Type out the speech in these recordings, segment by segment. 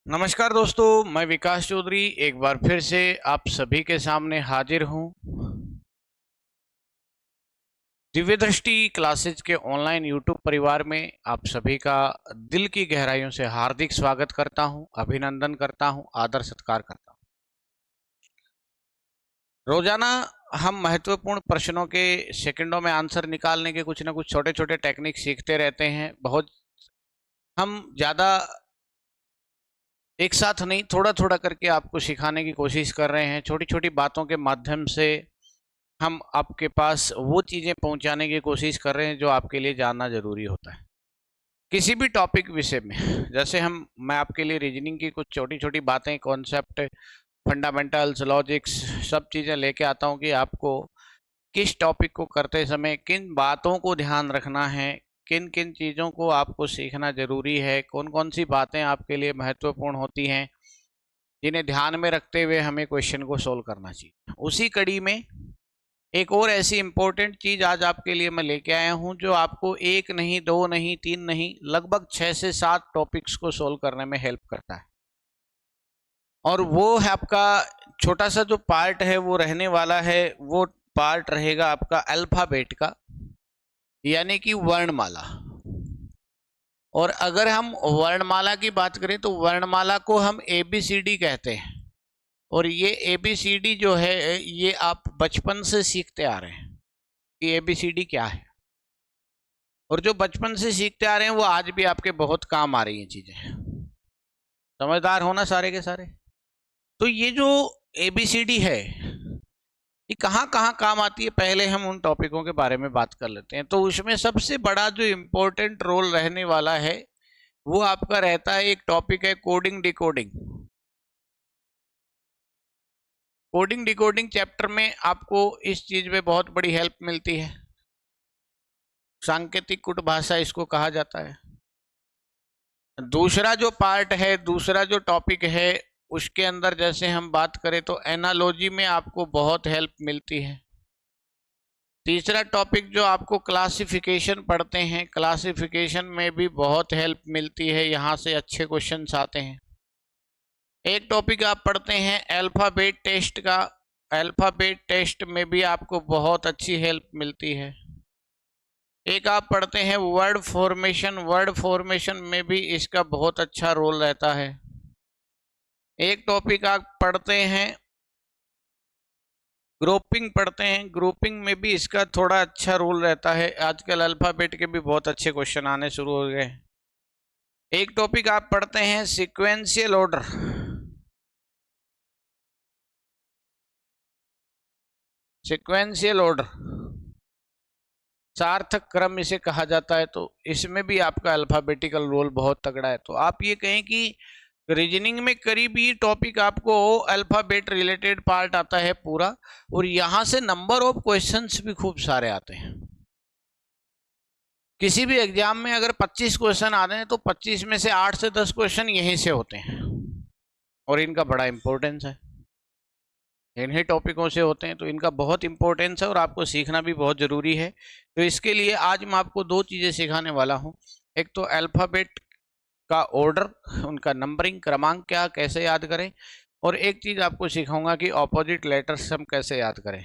नमस्कार दोस्तों, मैं विकास चौधरी एक बार फिर से आप सभी के सामने हाजिर हूँ। दिव्य दृष्टि क्लासेज के ऑनलाइन यूट्यूब परिवार में आप सभी का दिल की गहराइयों से हार्दिक स्वागत करता हूँ, अभिनंदन करता हूँ, आदर सत्कार करता हूँ। रोजाना हम महत्वपूर्ण प्रश्नों के सेकंडों में आंसर निकालने के कुछ ना कुछ छोटे छोटे टेक्निक सीखते रहते हैं। बहुत हम ज़्यादा एक साथ नहीं, थोड़ा थोड़ा करके आपको सिखाने की कोशिश कर रहे हैं। छोटी छोटी बातों के माध्यम से हम आपके पास वो चीज़ें पहुंचाने की कोशिश कर रहे हैं जो आपके लिए जानना ज़रूरी होता है किसी भी टॉपिक विषय में। जैसे मैं आपके लिए रीजनिंग की कुछ छोटी छोटी बातें, कॉन्सेप्ट, फंडामेंटल्स, लॉजिक्स, सब चीज़ें लेके आता हूँ कि आपको किस टॉपिक को करते समय किन बातों को ध्यान रखना है, किन किन चीज़ों को आपको सीखना ज़रूरी है, कौन कौन सी बातें आपके लिए महत्वपूर्ण होती हैं जिन्हें ध्यान में रखते हुए हमें क्वेश्चन को सोल्व करना चाहिए। उसी कड़ी में एक और ऐसी इंपॉर्टेंट चीज आज आपके लिए मैं लेके आया हूं जो आपको एक नहीं, दो नहीं, तीन नहीं, लगभग 6 से 7 टॉपिक्स को सोल्व करने में हेल्प करता है। और वो है आपका छोटा सा जो पार्ट है वो रहने वाला है, वो पार्ट रहेगा आपका अल्फाबेट का, यानी कि वर्णमाला। और अगर हम वर्णमाला की बात करें तो वर्णमाला को हम ABCD कहते हैं। और ये ABCD जो है ये आप बचपन से सीखते आ रहे हैं कि ABCD क्या है। और जो बचपन से सीखते आ रहे हैं वो आज भी आपके बहुत काम आ रही हैं चीजें। समझदार होना सारे के सारे। तो ये जो ABCD है ये कहाँ कहाँ काम आती है, पहले हम उन टॉपिकों के बारे में बात कर लेते हैं। तो उसमें सबसे बड़ा जो इम्पोर्टेंट रोल रहने वाला है वो आपका रहता है, एक टॉपिक है coding decoding. Coding decoding chapter में आपको इस चीज में बहुत बड़ी हेल्प मिलती है। सांकेतिक कूट भाषा इसको कहा जाता है। दूसरा जो पार्ट है, दूसरा जो टॉपिक है, उसके अंदर जैसे हम बात करें तो एनालॉजी में आपको बहुत हेल्प मिलती है। तीसरा टॉपिक जो आपको क्लासिफिकेशन पढ़ते हैं, क्लासिफिकेशन में भी बहुत हेल्प मिलती है, यहाँ से अच्छे क्वेश्चंस आते हैं। एक टॉपिक आप पढ़ते हैं अल्फाबेट टेस्ट का, अल्फाबेट टेस्ट में भी आपको बहुत अच्छी हेल्प मिलती है। एक आप पढ़ते हैं वर्ड फॉर्मेशन, वर्ड फॉर्मेशन में भी इसका बहुत अच्छा रोल रहता है। एक टॉपिक आप पढ़ते हैं ग्रुपिंग पढ़ते हैं, ग्रुपिंग में भी इसका थोड़ा अच्छा रोल रहता है। आजकल अल्फाबेट के भी बहुत अच्छे क्वेश्चन आने शुरू हो गए। एक टॉपिक आप पढ़ते हैं सीक्वेंशियल ऑर्डर, सीक्वेंशियल ऑर्डर, सार्थक क्रम इसे कहा जाता है। तो इसमें भी आपका अल्फाबेटिकल रोल बहुत तगड़ा है। तो आप ये कहें कि रीजनिंग में करीब ये टॉपिक आपको अल्फाबेट रिलेटेड पार्ट आता है पूरा, और यहां से नंबर ऑफ क्वेश्चंस भी खूब सारे आते हैं। किसी भी एग्जाम में अगर 25 क्वेश्चन आ रहे हैं तो 25 में से 8 से 10 क्वेश्चन यहीं से होते हैं, और इनका बड़ा इंपॉर्टेंस है। इन्हीं टॉपिकों से होते हैं तो इनका बहुत इंपॉर्टेंस है और आपको सीखना भी बहुत ज़रूरी है। तो इसके लिए आज मैं आपको 2 चीज़ें सिखाने वाला हूँ। एक तो अल्फ़ाबेट का ऑर्डर, उनका नंबरिंग, क्रमांक क्या, कैसे याद करें, और एक चीज़ आपको सिखाऊंगा कि ऑपोजिट लेटर्स हम कैसे याद करें।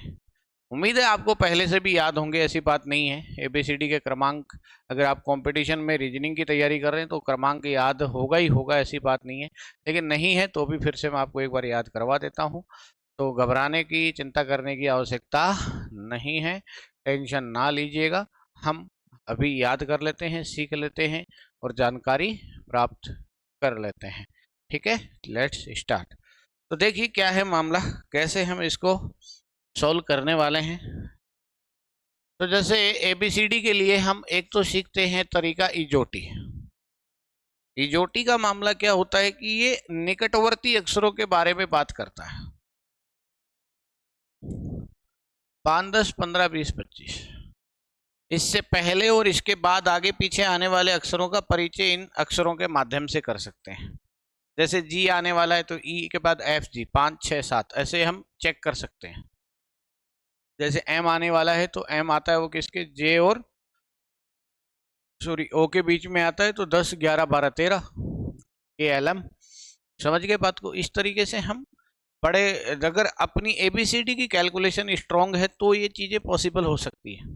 उम्मीद है आपको पहले से भी याद होंगे, ऐसी बात नहीं है। ABCD के क्रमांक, अगर आप कंपटीशन में रीजनिंग की तैयारी कर रहे हैं तो क्रमांक याद होगा ही होगा, ऐसी बात नहीं है। लेकिन नहीं है तो भी फिर से मैं आपको एक बार याद करवा देता हूँ। तो घबराने की, चिंता करने की आवश्यकता नहीं है, टेंशन ना लीजिएगा। हम अभी याद कर लेते हैं, सीख लेते हैं और जानकारी प्राप्त कर लेते हैं। ठीक है, लेट्स स्टार्ट। तो देखिए क्या है मामला, कैसे हम इसको सॉल्व करने वाले हैं। तो जैसे ABCD के लिए हम एक तो सीखते हैं तरीका इजोटी। इजोटी का मामला क्या होता है कि ये निकटवर्ती अक्षरों के बारे में बात करता है। 5, 10, 15, 20, 25, इससे पहले और इसके बाद आगे पीछे आने वाले अक्षरों का परिचय इन अक्षरों के माध्यम से कर सकते हैं। जैसे G आने वाला है तो E के बाद FG, 5, 6, 7, ऐसे हम चेक कर सकते हैं। जैसे M आने वाला है तो M आता है वो किसके, J और O के बीच में आता है, तो 10, 11, 12, 13 KLM। समझ गए बात को? इस तरीके से हम बड़े, अगर अपनी ABCD की कैलकुलेशन स्ट्रांग है तो ये चीजें पॉसिबल हो सकती है।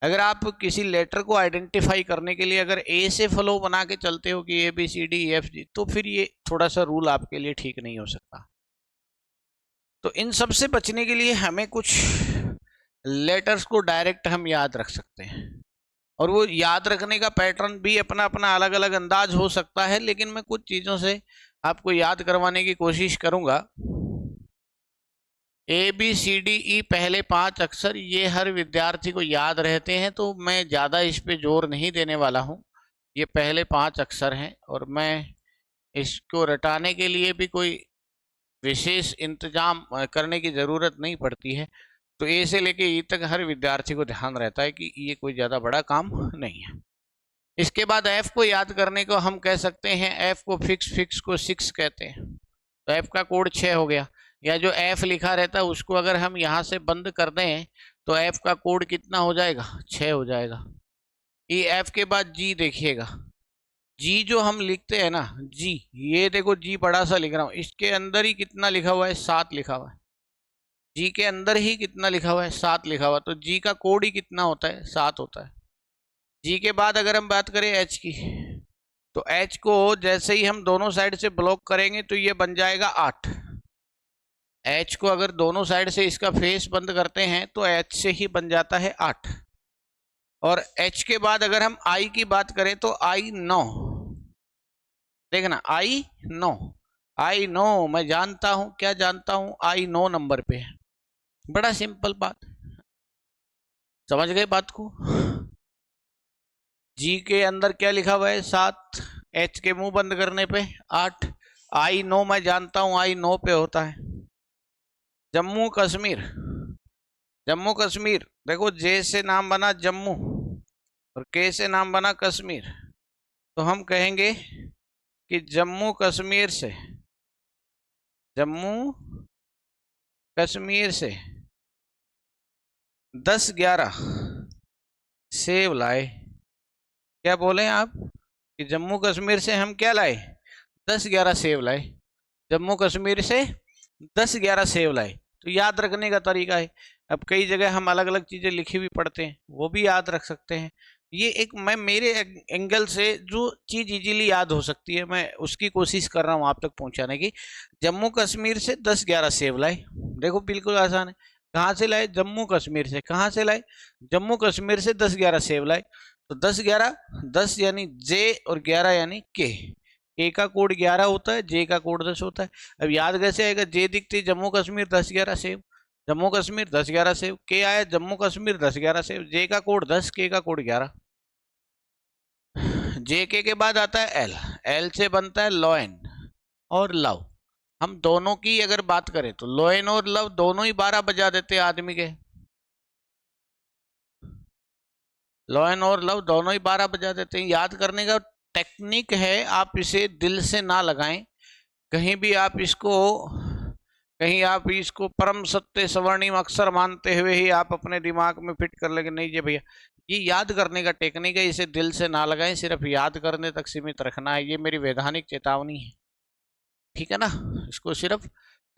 अगर आप किसी लेटर को आइडेंटिफाई करने के लिए अगर ए से फ्लो बना के चलते हो कि ABCDEFG, तो फिर ये थोड़ा सा रूल आपके लिए ठीक नहीं हो सकता। तो इन सब से बचने के लिए हमें कुछ लेटर्स को डायरेक्ट हम याद रख सकते हैं, और वो याद रखने का पैटर्न भी अपना अपना अलग अलग अंदाज हो सकता है, लेकिन मैं कुछ चीजों से आपको याद करवाने की कोशिश करूंगा। ABCDE पहले 5 अक्षर ये हर विद्यार्थी को याद रहते हैं, तो मैं ज़्यादा इस पे जोर नहीं देने वाला हूँ। ये पहले 5 अक्षर हैं और मैं इसको रटाने के लिए भी कोई विशेष इंतजाम करने की ज़रूरत नहीं पड़ती है। तो ए से लेके ई तक हर विद्यार्थी को ध्यान रहता है कि ये कोई ज़्यादा बड़ा काम नहीं है। इसके बाद एफ को याद करने को हम कह सकते हैं, एफ को फिक्स को 6 कहते हैं, तो एफ का कोड 6 हो गया। या जो एफ लिखा रहता है उसको अगर हम यहाँ से बंद कर दें तो एफ का कोड कितना हो जाएगा? 6 हो जाएगा। ये एफ के बाद जी देखिएगा, जी जो हम लिखते हैं ना, जी, ये देखो जी बड़ा सा लिख रहा हूँ, इसके अंदर ही कितना लिखा हुआ है? 7 लिखा हुआ है। जी के अंदर ही कितना लिखा हुआ है? 7 लिखा हुआ है। तो जी का कोड ही कितना होता है? 7 होता है। जी के बाद अगर हम बात करें एच की, तो एच को जैसे ही हम दोनों साइड से ब्लॉक करेंगे तो ये बन जाएगा 8। एच को अगर दोनों साइड से इसका फेस बंद करते हैं तो एच से ही बन जाता है 8। और एच के बाद अगर हम आई की बात करें तो आई 9, देखना आई 9, आई 9 मैं जानता हूं, क्या जानता हूं? आई 9 नंबर पे है। बड़ा सिंपल बात, समझ गए बात को? जी के अंदर क्या लिखा हुआ है? 7, एच के मुंह बंद करने पे 8, आई 9 मैं जानता हूं, आई 9 पे होता है। जम्मू कश्मीर, जम्मू कश्मीर, देखो जे से नाम बना जम्मू और के से नाम बना कश्मीर, तो हम कहेंगे कि जम्मू कश्मीर से, जम्मू कश्मीर से 10-11 सेब लाए। क्या बोले आप? कि जम्मू कश्मीर से हम क्या लाए? 10-11 सेब लाए। जम्मू कश्मीर से 10-11 सेब लाए। तो याद रखने का तरीका है, अब कई जगह हम अलग अलग चीजें लिखी भी पढ़ते हैं, वो भी याद रख सकते हैं। ये एक मैं मेरे एंगल से जो चीज इजीली याद हो सकती है मैं उसकी कोशिश कर रहा हूँ आप तक पहुंचाने की। जम्मू कश्मीर से 10-11 सेब लाए, देखो बिल्कुल आसान है। कहाँ से लाए? जम्मू कश्मीर से। कहाँ से लाए? जम्मू कश्मीर से 10-11 सेब लाए। तो 10-11, 10 यानी जे और 11 यानी के। के का कोड 11 होता है, जे का कोड 10 होता है। अब याद कैसे आएगा? जे दिखती जम्मू कश्मीर 10-11 सेब, जम्मू कश्मीर 10-11 सेब, के आया जम्मू कश्मीर 10-11 सेब, जे का कोड 10, के का कोड 11। जे के बाद आता है एल, एल से बनता है लॉयन और लव। हम दोनों की अगर बात करें तो लॉयन और लव दोनों ही 12 बजा देते हैं आदमी के, लॉयन और लव दोनों ही 12 बजा देते हैं। याद करने का टेक्निक है, आप इसे दिल से ना लगाएं, कहीं भी आप इसको, कहीं आप इसको परम सत्य स्वर्णिम अक्षर मानते हुए ही आप अपने दिमाग में फिट कर लेंगे। नहीं जी भैया, ये याद करने का टेक्निक है, इसे दिल से ना लगाएं, सिर्फ याद करने तक सीमित रखना है। ये मेरी वैधानिक चेतावनी है, ठीक है ना? इसको सिर्फ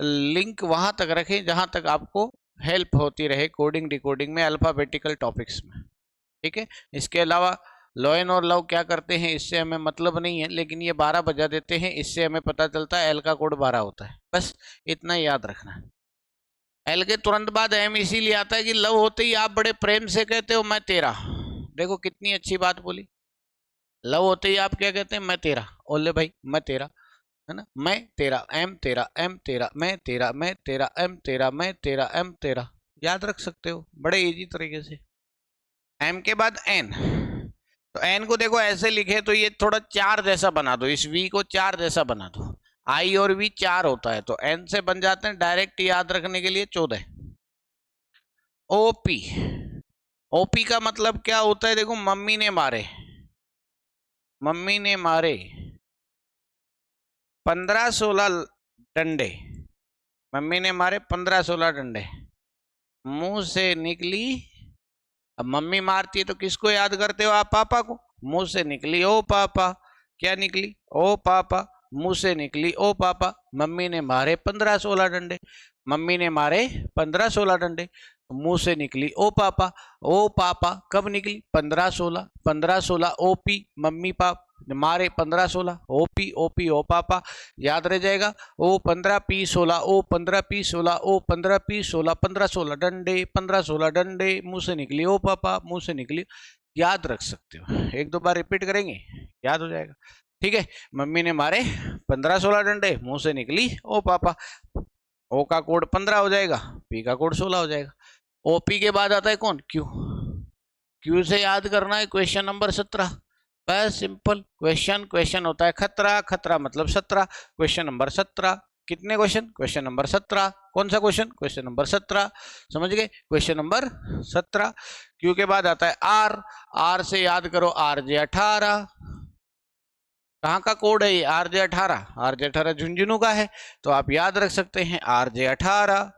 लिंक वहां तक रखें जहां तक आपको हेल्प होती रहे कोडिंग डिकोडिंग में, अल्फाबेटिकल टॉपिक्स में, ठीक है? इसके अलावा लॉयन और लव क्या करते हैं इससे हमें मतलब नहीं है, लेकिन ये 12 बजा देते हैं, इससे हमें पता चलता है एल का कोड 12 होता है। बस इतना याद रखना है। एल के तुरंत बाद एम इसीलिए आता है कि लव होते ही आप बड़े प्रेम से कहते हो मैं तेरा। देखो कितनी अच्छी बात बोली। लव होते ही आप क्या कहते हैं? मैं तेरा। ओले भाई मैं तेरा, है ना? मैं तेरा, एम तेरा, एम तेरा, मैं तेरा, मैं तेरा, एम तेरा, मैं तेरा, एम तेरा। याद रख सकते हो बड़े इजी तरीके से। एम के बाद एन, तो एन को देखो ऐसे लिखे तो ये थोड़ा 4 जैसा बना दो, इस वी को 4 जैसा बना दो। आई और वी 4 होता है, तो एन से बन जाते हैं डायरेक्ट याद रखने के लिए 14। ओपी, ओपी का मतलब क्या होता है? देखो मम्मी ने मारे, मम्मी ने मारे 15-16 डंडे, मम्मी ने मारे 15-16 डंडे, मुंह से निकली। अब मम्मी मारती है तो किसको याद करते हो आप? पापा को। मुंह से निकली ओ पापा, क्या निकली? ओ पापा। मुंह से निकली ओ पापा। मम्मी ने मारे 15-16 डंडे, मम्मी ने मारे 15-16 डंडे, मुंह से निकली ओ पापा। ओ पापा कब निकली? 15-16, 15-16 ओपी, मम्मी पाप मारे 15-16, ओपी ओपी ओ पापा, याद रह जाएगा। ओ 15 P 16, ओ 15 P 16, ओ 15 P 16, 15-16 डंडे, 15-16 डंडे, मुंह से निकली ओ पापा, मुंह से निकली। याद रख सकते हो, एक दो बार रिपीट करेंगे याद हो जाएगा। ठीक है, मम्मी ने मारे 15-16 डंडे, मुंह से निकली ओ पापा। ओ का कोड 15 हो जाएगा, पी का कोड 16 हो जाएगा। ओपी के बाद आता है कौन? क्यू। क्यू से याद करना है क्वेश्चन नंबर 17। बस सिंपल क्वेश्चन, क्वेश्चन होता है खतरा, खतरा मतलब 17, क्वेश्चन नंबर 17। कितने क्वेश्चन? Question number 17। कौन सा क्वेश्चन? क्वेश्चन नंबर 17, समझ गए? Question number 17। क्यू के बाद आता है आर। आर से याद करो RJ 18। कहाँ का कोड है ये? RJ 18। RJ 18 झुंझुनू का है, तो आप याद रख सकते हैं RJ 18।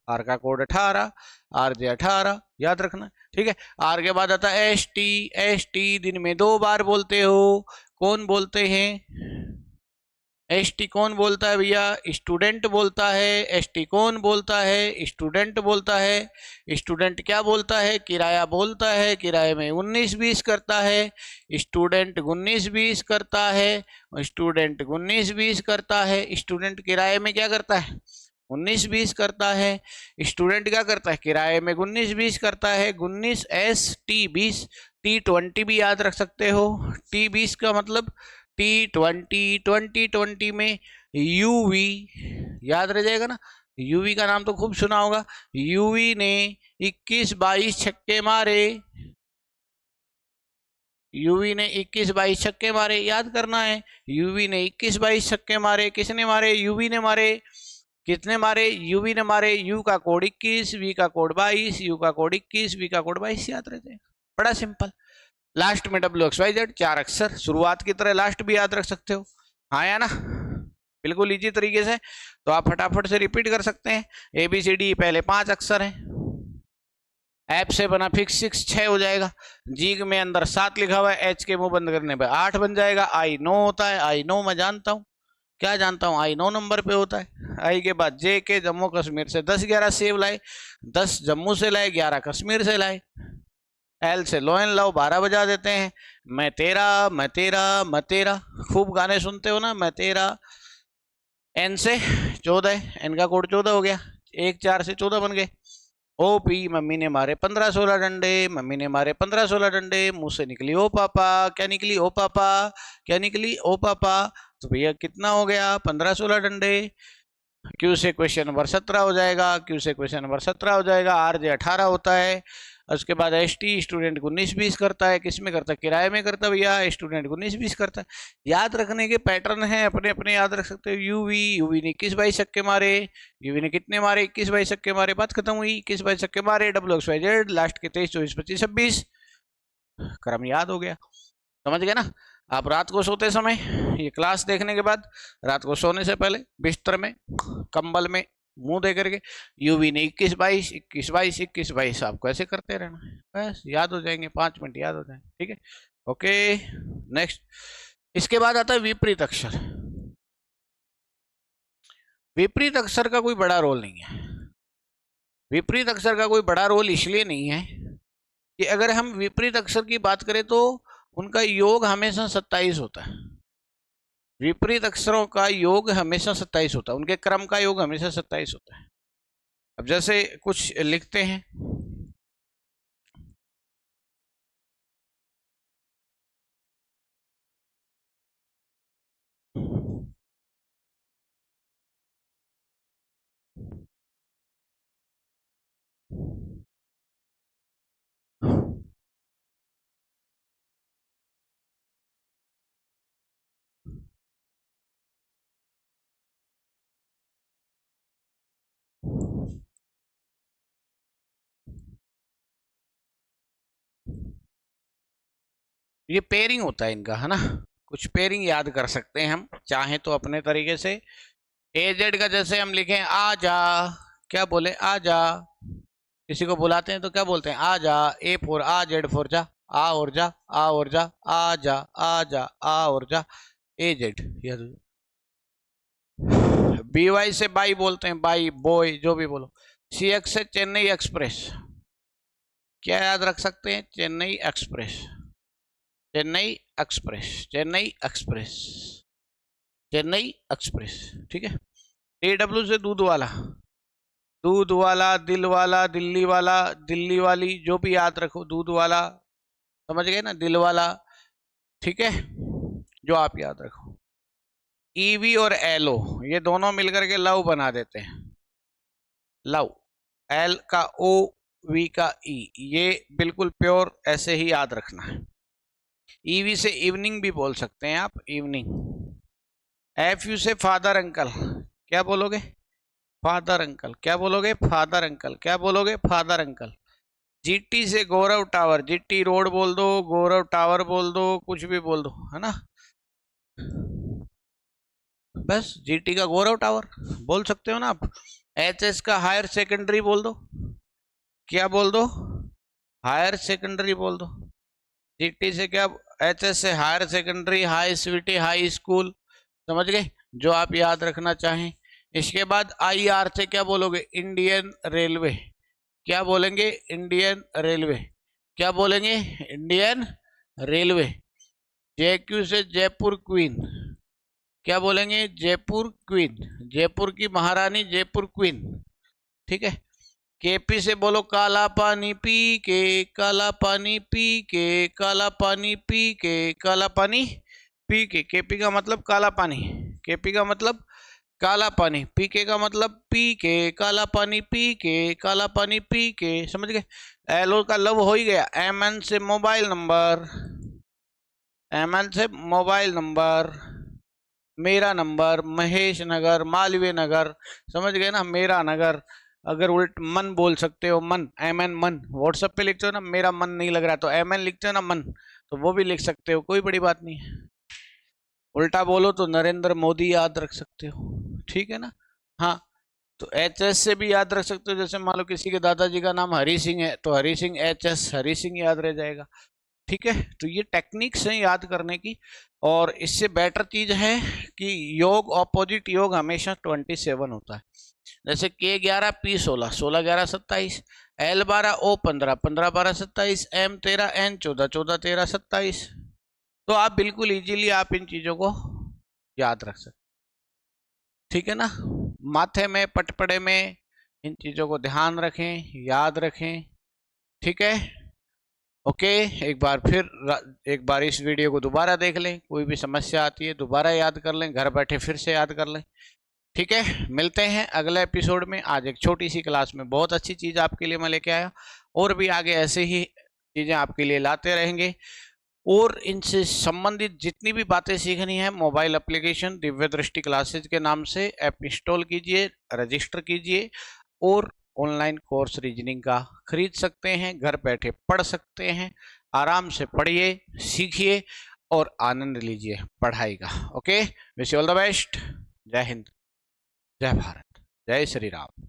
आर का कोड 18, RJ 18 याद रखना। ठीक है, आर के बाद आता है ST। ST दिन में 2 बार बोलते हो, कौन बोलते हैं? ST कौन बोलता है भैया? स्टूडेंट बोलता है। ST कौन बोलता है? स्टूडेंट बोलता है। स्टूडेंट क्या बोलता है? किराया बोलता है, किराए में 19-20 करता है। स्टूडेंट 19-20 करता है, स्टूडेंट 19-20 करता है। स्टूडेंट किराए में क्या करता है? 19-20 करता है। स्टूडेंट क्या करता है? किराए में 19-20 करता है। 19 ST 20, T20 भी याद रख सकते हो। T20 का मतलब T20, 2020 में UV याद रह जाएगा ना। UV का नाम तो खूब सुना होगा। UV ने 21-22 छक्के मारे। UV ने 21-22 छक्के मारे, याद करना है। UV ने 21-22 छक्के मारे। किसने मारे? UV ने मारे। कितने मारे? UV ने मारे। U का कोड 21, V का कोड 22, U का कोड 21, V का कोड 22 याद रह जाएगा। बड़ा सिंपल। लास्ट में WXYZ 4 अक्षर, शुरुआत की तरह लास्ट भी याद रख सकते हो। हाँ या ना? बिल्कुल इजी तरीके से, तो आप फटाफट से रिपीट कर सकते हैं। ABCD पहले 5 अक्षर है, ऐप से बना फिक्स 6 6 हो जाएगा। जी में अंदर 7 लिखा हुआ है, H के मुंह बंद करने पे 8 बन जाएगा। I नो होता है, I नो मैं जानता हूँ, क्या जानता हूँ? I नो नंबर पे होता है। आई के बाद J के जम्मू कश्मीर से 10-11 सेब लाए, 10 जम्मू से लाए, 11 कश्मीर से लाए। L से लो एंड लाओ 12 बजा देते हैं। मैं तेरा, मैं तेरा, मैं तेरा, खूब गाने सुनते हो ना, मैं तेरा। N से 14, N का कोड 14 हो गया, 1 4 से 14 बन गए। OP मम्मी ने मारे 15-16 डंडे, मम्मी ने मारे 15-16 डंडे, मुंह से निकली ओ पापा। क्या निकली? ओ पापा। क्या निकली? ओ पापा। तो भैया कितना हो गया? 15-16 डंडे। क्यू से क्वेश्चन नंबर 17 हो जाएगा। क्यू से क्वेश्चन नंबर 17 हो जाएगा। RJ 18 होता है। उसके बाद ST स्टूडेंट को 19-20 करता है। किस में करता है? किराए में करता है भैया। स्टूडेंट को 19-20 करता है। याद रखने के पैटर्न है अपने अपने, याद रख सकते हो। यूवी ने 21-22 छक्के मारे। यूवी ने कितने मारे? 21-22 छक्के मारे, बात खत्म हुई। 21-22 छक्के मारे। WXYZ लास्ट के 23 24 25 26 क्रम याद हो गया, समझ गए ना। आप रात को सोते समय ये क्लास देखने के बाद, रात को सोने से पहले बिस्तर में कंबल में मुंह दे करके UV ने 21-22 21-22 21-22 आपको ऐसे करते रहना है, बस याद हो जाएंगे। 5 मिनट याद हो जाएंगे। ठीक है, ओके नेक्स्ट। इसके बाद आता है विपरीत अक्षर। विपरीत अक्षर का कोई बड़ा रोल नहीं है। विपरीत अक्षर का कोई बड़ा रोल इसलिए नहीं है कि अगर हम विपरीत अक्षर की बात करें तो उनका योग हमेशा 27 होता है। विपरीत अक्षरों का योग हमेशा 27 होता है, उनके क्रम का योग हमेशा 27 होता है। अब जैसे कुछ लिखते हैं, ये पेयरिंग होता है इनका, है ना। कुछ पेयरिंग याद कर सकते हैं हम चाहें तो अपने तरीके से। AZ का जैसे हम लिखें आ जा, क्या बोले? आ जा। किसी को बुलाते हैं तो क्या बोलते हैं? आ जा। A for uh, Z for जा, आ और जा, आ और जा, आ जा, आ जा, आ और जा, AZ। BY से बाई बोलते हैं, बाई, बॉय, जो भी बोलो। CX से चेन्नई एक्सप्रेस, क्या याद रख सकते हैं? Chennai express, Chennai express, Chennai express, Chennai express, ठीक है। DW से दूध वाला, दूध वाला, दिल वाला, दिल्ली वाला, दिल्ली वाली, जो भी याद रखो, दूध वाला, समझ गए ना, दिल वाला, ठीक है, जो आप याद रखो। EV और LO ये दोनों मिलकर के लव बना देते हैं, लव, L का O, V का E, ये बिल्कुल प्योर ऐसे ही याद रखना है। EV से इवनिंग भी बोल सकते हैं आप, इवनिंग। FU से फादर अंकल, क्या बोलोगे? फादर अंकल, क्या बोलोगे? फादर अंकल, क्या बोलोगे? Father uncle. GT से गौरव टावर, GT रोड बोल दो, गौरव टावर बोल दो, कुछ भी बोल दो, है ना, बस GT का गौरव टावर बोल सकते हो ना आप। HS का हायर सेकेंडरी बोल दो, क्या बोल दो? हायर सेकेंडरी बोल दो। GT से क्या, HS से higher secondary, high sweetie, high school, समझ गए, जो आप याद रखना चाहें। इसके बाद IR से क्या बोलोगे? इंडियन रेलवे, क्या बोलेंगे? इंडियन रेलवे, क्या बोलेंगे? Indian railway. JQ से जयपुर क्वीन, क्या बोलेंगे? जयपुर क्वीन, जयपुर की महारानी, जयपुर क्वीन, ठीक है। KP से बोलो काला पानी पी के, काला पानी पी के, काला पानी पी के, काला पानी पी के। KP का मतलब काला पानी, KP का मतलब काला पानी, PK का मतलब पी के, काला पानी पी के, काला पानी पी के, समझ गए। LO का लव हो ही गया। MN से मोबाइल नंबर, MN से मोबाइल नंबर, मेरा नंबर, महेश नगर, मालवीय नगर, समझ गए ना, मेरा नगर। अगर उल्ट मन बोल सकते हो, मन, MN मन, व्हाट्सएप पे लिखते हो ना, मेरा मन नहीं लग रहा, तो MN लिखते हो ना, मन, तो वो भी लिख सकते हो, कोई बड़ी बात नहीं है। उल्टा बोलो तो नरेंद्र मोदी याद रख सकते हो, ठीक है ना। हाँ, तो HS से भी याद रख सकते हो, जैसे मान लो किसी के दादाजी का नाम हरी सिंह है, तो हरी सिंह HS, हरी सिंह याद रह जाएगा, ठीक है। तो ये टेक्निक्स हैं याद करने की। और इससे बेटर चीज है कि योग, ऑपोजिट योग हमेशा 27 होता है। जैसे K11 P16, 16 11 27, L12 O15, 15 12 27, M13 N14, 14 13 27। तो आप बिल्कुल इजीली आप इन चीजों को याद रख सकते, ठीक है ना। माथे में, पटपड़े में इन चीजों को ध्यान रखें, याद रखें, ठीक है। ओके, एक बार इस वीडियो को दोबारा देख लें, कोई भी समस्या आती है दोबारा याद कर लें, घर बैठे फिर से याद कर लें, ठीक है। मिलते हैं अगले एपिसोड में। आज एक छोटी सी क्लास में बहुत अच्छी चीज आपके लिए मैं लेके आया, और भी आगे ऐसे ही चीजें आपके लिए लाते रहेंगे। और इनसे संबंधित जितनी भी बातें सीखनी है, मोबाइल एप्लीकेशन दिव्य दृष्टि क्लासेज के नाम से ऐप इंस्टॉल कीजिए, रजिस्टर कीजिए, और ऑनलाइन कोर्स रीजनिंग का खरीद सकते हैं, घर बैठे पढ़ सकते हैं। आराम से पढ़िए, सीखिए और आनंद लीजिए पढ़ाई का। Okay, wish you all the best. जय हिंद, जय भारत, जय श्री राम।